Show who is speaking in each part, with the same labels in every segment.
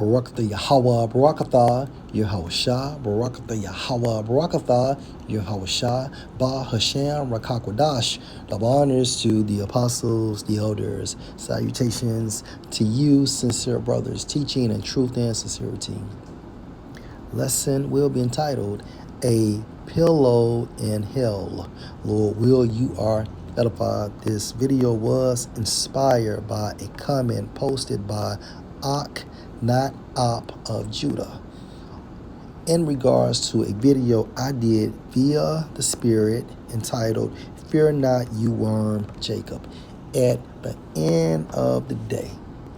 Speaker 1: Barakatha Yahweh, Barakatha Yahushua, Barakatha Yahweh, Barakatha Yahushua, Ba Hashem, Rakakwadash. Love honors to the apostles, the elders. Salutations to you, sincere brothers, teaching in truth and sincerity. Lesson will be entitled A Pillow in Hell. Lord, will you are edified. This video was inspired by a comment posted by Ahch, not Op of Judah, in regards to a video I did via the Spirit entitled Fear Not You Worm Jacob. At the end of the day,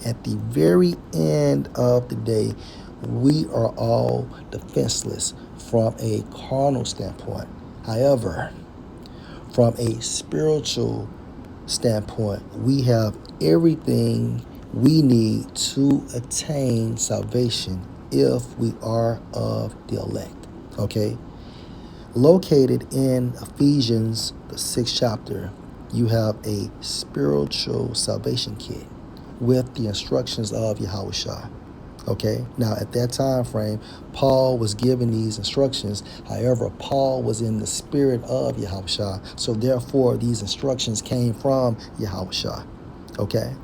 Speaker 1: at the very end of the day, we are all defenseless from a carnal standpoint. However, from a spiritual standpoint, we have everything we need to attain salvation if we are of the elect. Okay? Located in Ephesians, the 6th chapter, you have a spiritual salvation kit with the instructions of Yahushua. Okay, now at that time frame, Paul was given these instructions. However, Paul was in the spirit of Yahushua, so therefore these instructions came from Yahushua. Okay,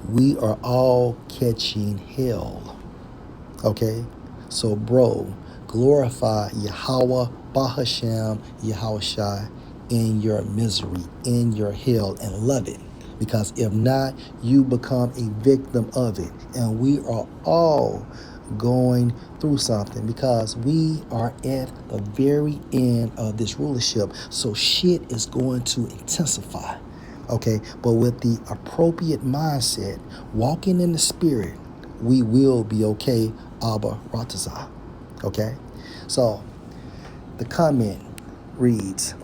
Speaker 1: we are all catching hell. Okay, so bro, glorify Yahweh, Bahashem, Yahushua in your misery, in your hell, and love it. Because if not, you become a victim of it. And we are all going through something because we are at the very end of this rulership. So shit is going to intensify. Okay, but with the appropriate mindset, walking in the spirit, we will be okay. Abba Ratazah. Okay, so the comment reads,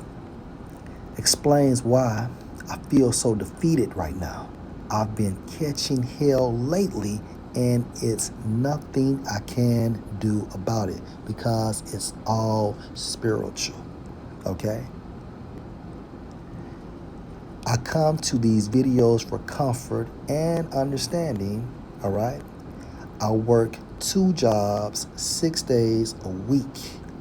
Speaker 1: explains why I feel so defeated right now. I've been catching hell lately, and it's nothing I can do about it because it's all spiritual. Okay? I come to these videos for comfort and understanding. All right? I work 2 jobs, 6 days a week,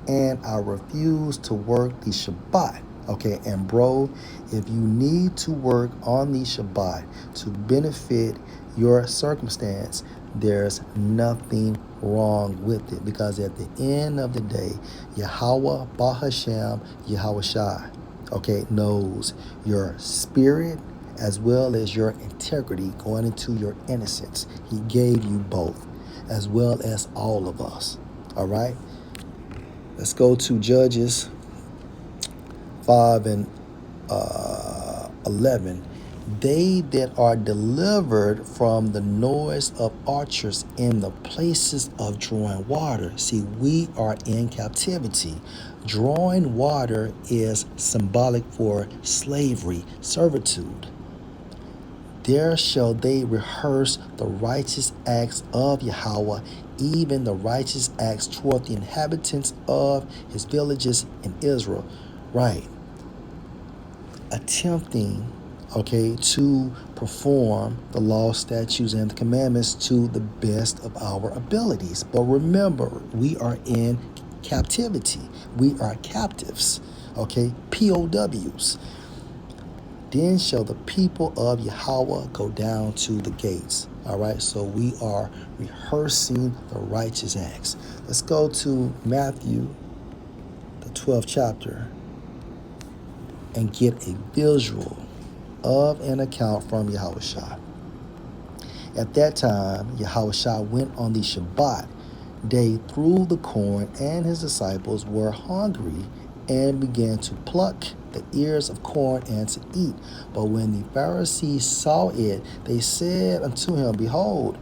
Speaker 1: and I refuse to work the Shabbat. Okay, and bro, if you need to work on the Shabbat to benefit your circumstance, there's nothing wrong with it, because at the end of the day, Yahweh, Bahashem, Yahushua, okay, knows your spirit as well as your integrity going into your innocence. He gave you both, as well as all of us. All right, let's go to Judges 5 and 11. They that are delivered from the noise of archers in the places of drawing water. See, we are in captivity. Drawing water is symbolic for slavery, servitude. There shall they rehearse the righteous acts of Yahweh, even the righteous acts toward the inhabitants of his villages in Israel. Right. Attempting, okay, to perform the law, statutes, and the commandments to the best of our abilities. But remember, we are in captivity. We are captives, okay, POWs. Then shall the people of Yahweh go down to the gates. All right, so we are rehearsing the righteous acts. Let's go to Matthew, the 12th chapter, and get a visual of an account from Yahushua. At that time, Yahushua went on the Shabbat day through the corn, and his disciples were hungry and began to pluck the ears of corn and to eat. But when the Pharisees saw it, they said unto him, Behold,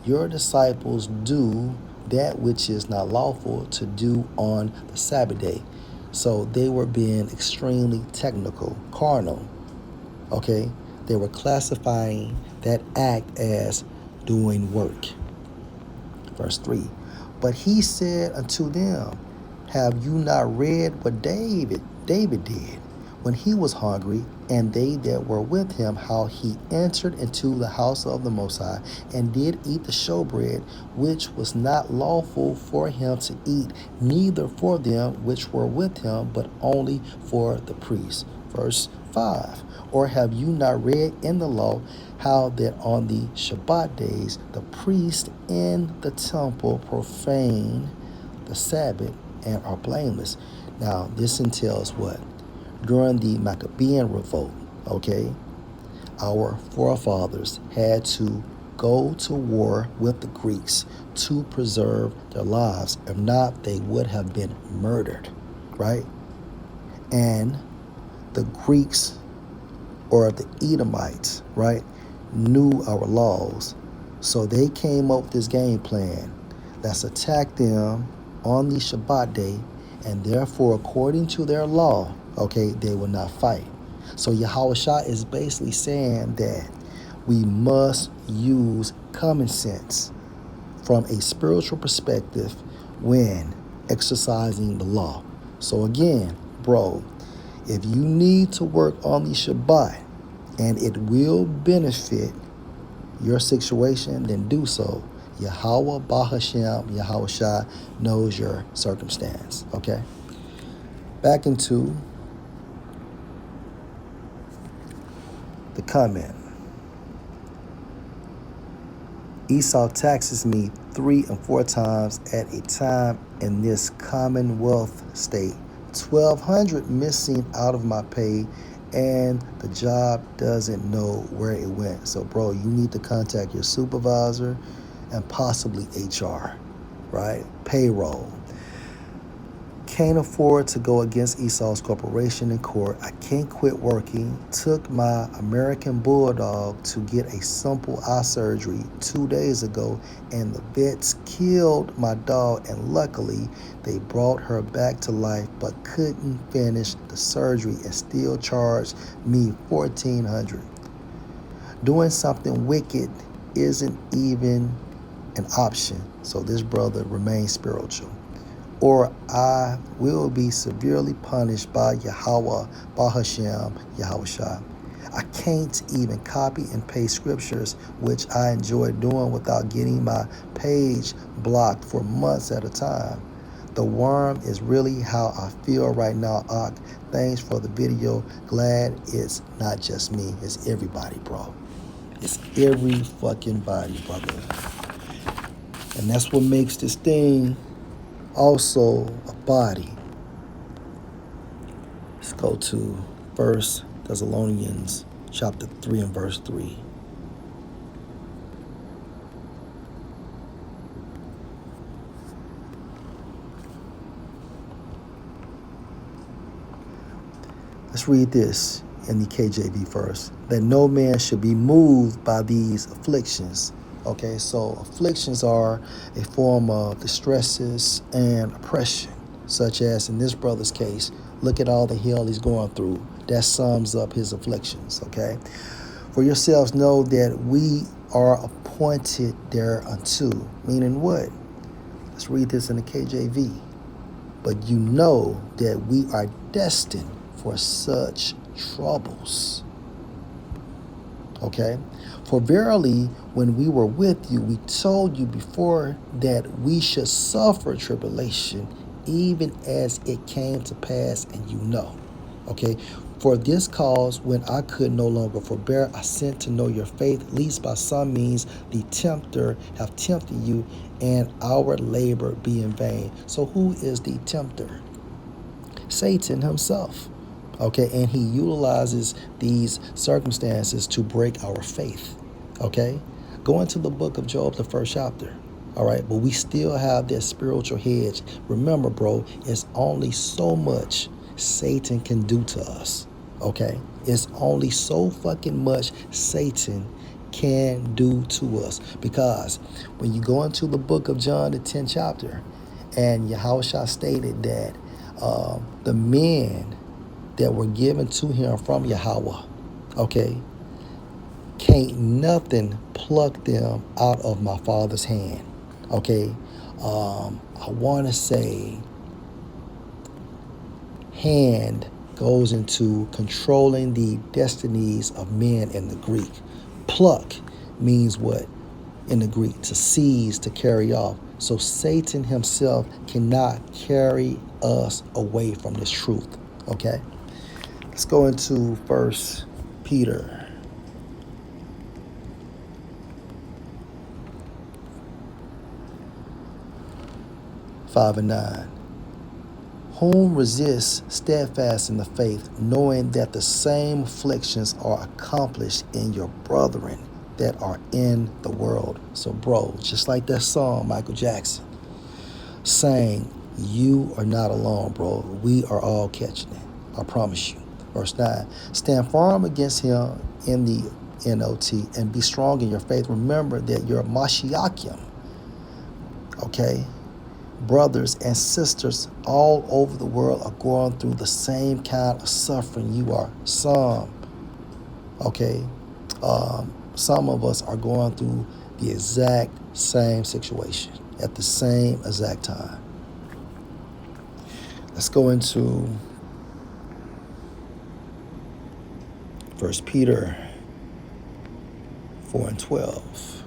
Speaker 1: your disciples do that which is not lawful to do on the Sabbath day. So they were being extremely technical, carnal. Okay? They were classifying that act as doing work. Verse 3. But he said unto them, Have you not read what David did when he was hungry and they that were with him, how he entered into the house of the Most High, and did eat the showbread, which was not lawful for him to eat, neither for them which were with him, but only for the priests. Verse 5. Or have you not read in the law how that on the Shabbat days the priests in the temple profane the Sabbath and are blameless? Now, this entails what? During the Maccabean revolt, okay, our forefathers had to go to war with the Greeks to preserve their lives. If not, they would have been murdered, right? And the Greeks, or the Edomites, right, knew our laws. So they came up with this game plan. Let's attack them on the Shabbat day, and therefore, according to their law, okay, they will not fight. So Yahushua is basically saying that we must use common sense from a spiritual perspective when exercising the law. So again, bro, if you need to work on the Shabbat and it will benefit your situation, then do so. Yahweh Bahashem, Yahushua knows your circumstance. Okay? Back into the comment. Esau taxes me 3 and 4 times at a time in this commonwealth state. 1,200 missing out of my pay, and the job doesn't know where it went. So, bro, you need to contact your supervisor and possibly HR, right? Payroll. Can't afford to go against Esau's corporation in court. I can't quit working. Took my American Bulldog to get a simple eye surgery 2 days ago, and the vets killed my dog, and luckily they brought her back to life, but couldn't finish the surgery and still charged me $1,400. Doing something wicked isn't even an option, so this brother remains spiritual, or I will be severely punished by Yahweh, Bahashem, Yahushua. I can't even copy and paste scriptures, which I enjoy doing without getting my page blocked for months at a time. The worm is really how I feel right now, Ahch. Thanks for the video. Glad it's not just me. It's everybody, bro. It's every fucking body, brother. And that's what makes this thing also a body. Let's go to 1 Thessalonians chapter 3 and verse 3. Let's read this in the KJV first. That no man should be moved by these afflictions. Okay, so afflictions are a form of distresses and oppression, such as in this brother's case, look at all the hell he's going through. That sums up his afflictions, okay? For yourselves know that we are appointed thereunto. Meaning what? Let's read this in the KJV. But you know that we are destined for such troubles. Okay? For verily, when we were with you, we told you before that we should suffer tribulation, even as it came to pass, and you know. Okay? For this cause, when I could no longer forbear, I sent to know your faith, lest by some means the tempter have tempted you, and our labor be in vain. So who is the tempter? Satan himself. Okay, and he utilizes these circumstances to break our faith. Okay, go into the book of Job, the 1st chapter. All right, but we still have that spiritual hedge. Remember, bro, it's only so much Satan can do to us. Okay, it's only so fucking much Satan can do to us, because when you go into the book of John, the 10th chapter, and Yahushua stated that the men that were given to him from Yahweh, okay, can't nothing pluck them out of my Father's hand. Okay, I want to say hand goes into controlling the destinies of men in the Greek. Pluck means what in the Greek? To seize, to carry off. So Satan himself cannot carry us away from this truth. Okay? Let's go into 1 Peter 5:9. Whom resists steadfast in the faith, knowing that the same afflictions are accomplished in your brethren that are in the world. So, bro, just like that song, Michael Jackson, saying, you are not alone, bro. We are all catching it. I promise you. Verse 9. Stand firm against him in the NOT and be strong in your faith. Remember that your Mashiachim, okay, brothers and sisters all over the world are going through the same kind of suffering you are. Some of us are going through the exact same situation at the same exact time. Let's go into 1 Peter 4:12.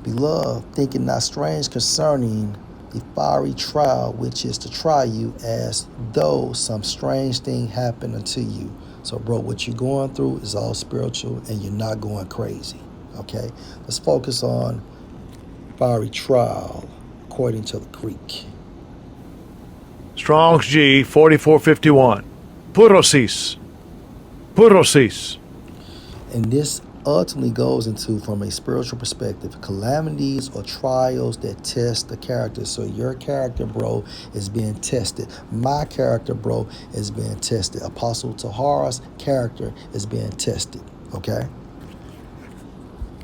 Speaker 1: Beloved, thinking not strange concerning the fiery trial which is to try you, as though some strange thing happened unto you. So, bro, what you're going through is all spiritual and you're not going crazy. Okay? Let's focus on fiery trial according to the Greek.
Speaker 2: Strong's G 4451. Purosis. Purosis.
Speaker 1: And this ultimately goes into, from a spiritual perspective, calamities or trials that test the character. So your character, bro, is being tested. My character, bro, is being tested. Apostle Tahara's character is being tested. Okay?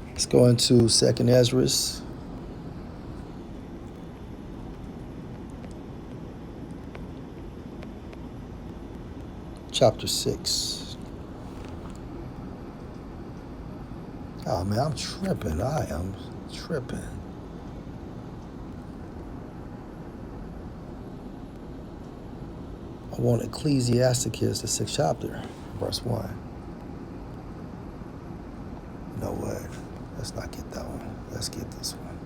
Speaker 1: Let's go into 2nd Ezra, chapter 6. Oh, man, I'm tripping. I am tripping. I want Ecclesiasticus, the 6th chapter, verse 1. You know what? Let's not get that one. Let's get this one.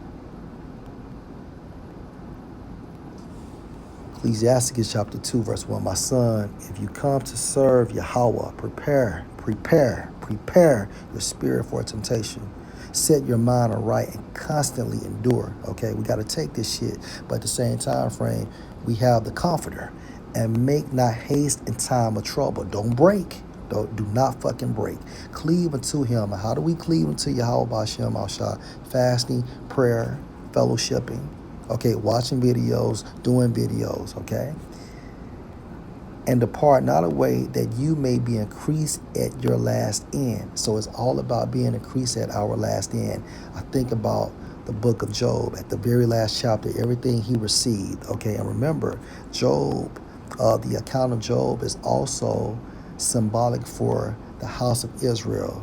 Speaker 1: Ecclesiasticus chapter 2, verse 1. My son, if you come to serve Yahweh, prepare your spirit for temptation. Set your mind aright and constantly endure. Okay, we got to take this shit, but at the same time frame, we have the Comforter. And make not haste in time of trouble. Don't break. Do not fucking break. Cleave unto him. And how do we cleave unto Yahweh B'Shem Al-Shah? Fasting, prayer, fellowshipping. Okay, watching videos, doing videos. Okay. And depart not away that you may be increased at your last end. So it's all about being increased at our last end. I think about the book of Job, at the very last chapter, everything he received. Okay, and remember, Job, the account of Job is also symbolic for the house of Israel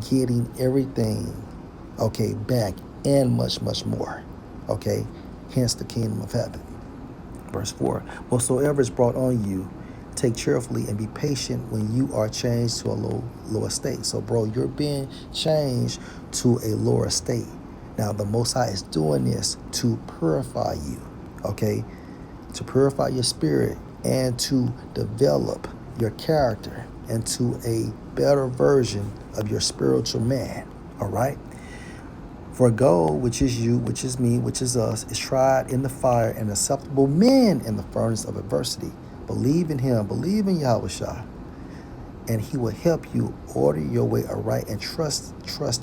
Speaker 1: getting everything, okay, back and much, much more. Okay, hence the kingdom of heaven. Verse 4, whatsoever is brought on you, take cheerfully and be patient when you are changed to a low estate. So, bro, you're being changed to a lower estate. Now, the Most High is doing this to purify you, okay? To purify your spirit and to develop your character into a better version of your spiritual man, all right? For gold, which is you, which is me, which is us, is tried in the fire, and acceptable men in the furnace of adversity. Believe in him, believe in Yahushua, and he will help you order your way aright and trust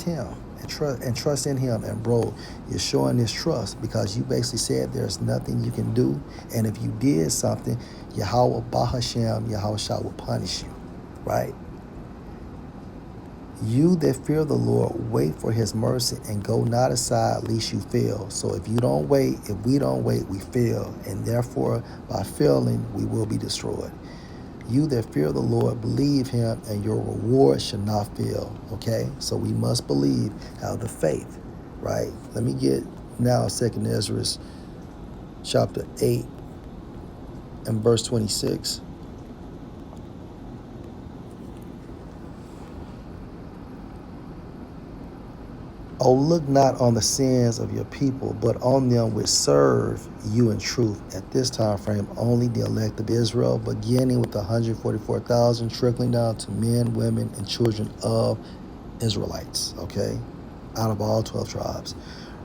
Speaker 1: him and trust in him. And bro, you're showing this trust because you basically said there's nothing you can do, and if you did something, Yahweh Bahashem, Yahushua will punish you, right? You that fear the Lord, wait for his mercy and go not aside lest you fail. So if we don't wait, we fail. And therefore, by failing, we will be destroyed. You that fear the Lord, believe him, and your reward shall not fail. Okay? So we must believe, have the faith, right? Let me get now 2nd Ezra chapter 8 and verse 26. Oh, look not on the sins of your people, but on them which serve you in truth. At this time frame, only the elect of Israel, beginning with the 144,000, trickling down to men, women, and children of Israelites, okay, out of all 12 tribes.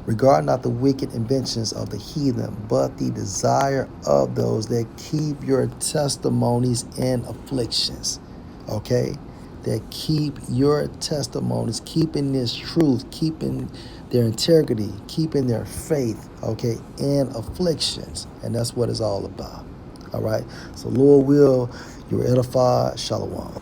Speaker 1: Regard not the wicked inventions of the heathen, but the desire of those that keep your testimonies and afflictions, okay? That keep your testimonies, keeping this truth, keeping their integrity, keeping their faith, okay, in afflictions. And that's what it's all about, all right? So, Lord will, you're edified. Shalom.